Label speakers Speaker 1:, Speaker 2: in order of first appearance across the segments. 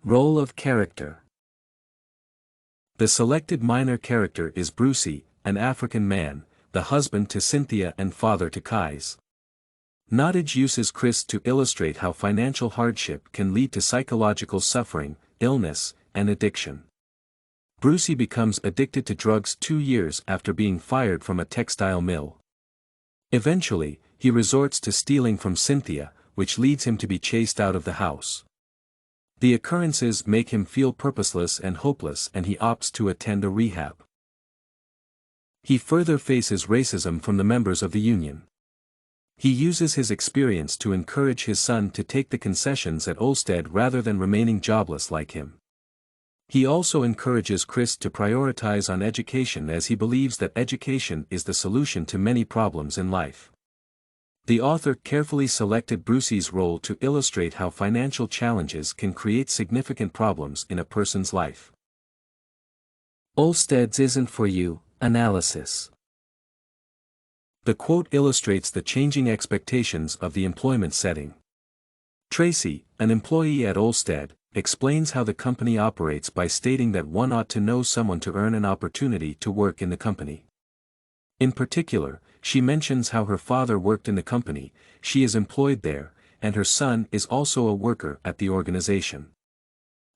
Speaker 1: Role of character. The selected minor character is Brucie, an African man, the husband to Cynthia and father to Kais. Nottage uses Chris to illustrate how financial hardship can lead to psychological suffering, illness, and addiction. Brucie becomes addicted to drugs 2 years after being fired from a textile mill. Eventually, he resorts to stealing from Cynthia, which leads him to be chased out of the house. The occurrences make him feel purposeless and hopeless, and he opts to attend a rehab. He further faces racism from the members of the union. He uses his experience to encourage his son to take the concessions at Olstead rather than remaining jobless like him. He also encourages Chris to prioritize on education, as he believes that education is the solution to many problems in life. The author carefully selected Brucie's role to illustrate how financial challenges can create significant problems in a person's life. Olstead's isn't for you, analysis. The quote illustrates the changing expectations of the employment setting. Tracy, an employee at Olstead, explains how the company operates by stating that one ought to know someone to earn an opportunity to work in the company. In particular, she mentions how her father worked in the company, she is employed there, and her son is also a worker at the organization.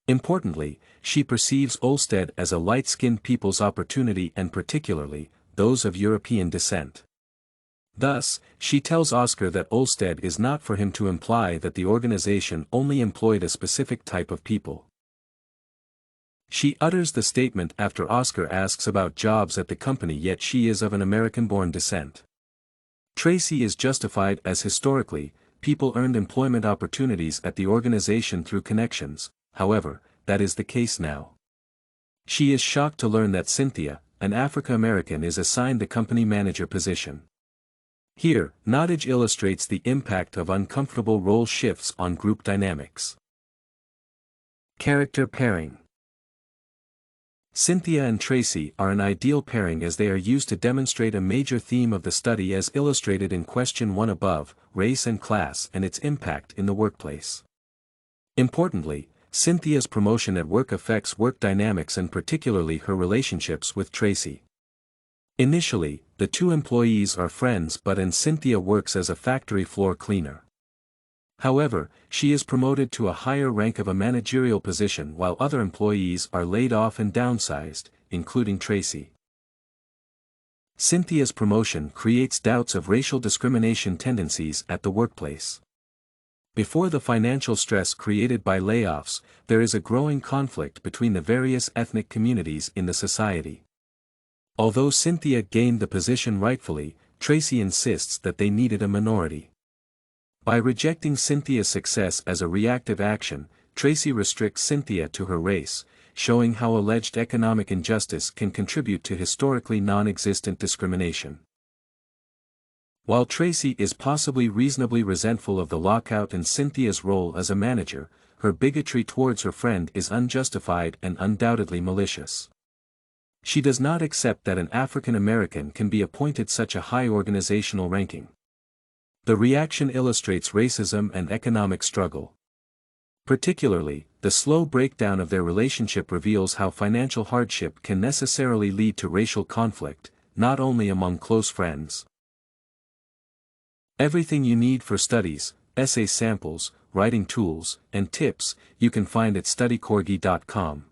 Speaker 1: Importantly, she perceives Olstead as a light-skinned people's opportunity, and particularly, those of European descent. Thus, she tells Oscar that Olstead is not for him, to imply that the organization only employed a specific type of people. She utters the statement after Oscar asks about jobs at the company, yet she is of an American-born descent. Tracy is justified, as historically, people earned employment opportunities at the organization through connections. However, that is the case now. She is shocked to learn that Cynthia, an African-American, is assigned the company manager position. Here, Nottage illustrates the impact of uncomfortable role shifts on group dynamics. Character pairing. Cynthia and Tracy are an ideal pairing, as they are used to demonstrate a major theme of the study as illustrated in question 1 above, race and class and its impact in the workplace. Importantly, Cynthia's promotion at work affects work dynamics and particularly her relationships with Tracy. Initially, the two employees are friends, and Cynthia works as a factory floor cleaner. However, she is promoted to a higher rank of a managerial position while other employees are laid off and downsized, including Tracy. Cynthia's promotion creates doubts of racial discrimination tendencies at the workplace. Before the financial stress created by layoffs, there is a growing conflict between the various ethnic communities in the society. Although Cynthia gained the position rightfully, Tracy insists that they needed a minority. By rejecting Cynthia's success as a reactive action, Tracy restricts Cynthia to her race, showing how alleged economic injustice can contribute to historically non-existent discrimination. While Tracy is possibly reasonably resentful of the lockout and Cynthia's role as a manager, her bigotry towards her friend is unjustified and undoubtedly malicious. She does not accept that an African American can be appointed such a high organizational ranking. The reaction illustrates racism and economic struggle. Particularly, the slow breakdown of their relationship reveals how financial hardship can necessarily lead to racial conflict, not only among close friends. Everything you need for studies, essay samples, writing tools, and tips, you can find at studycorgi.com.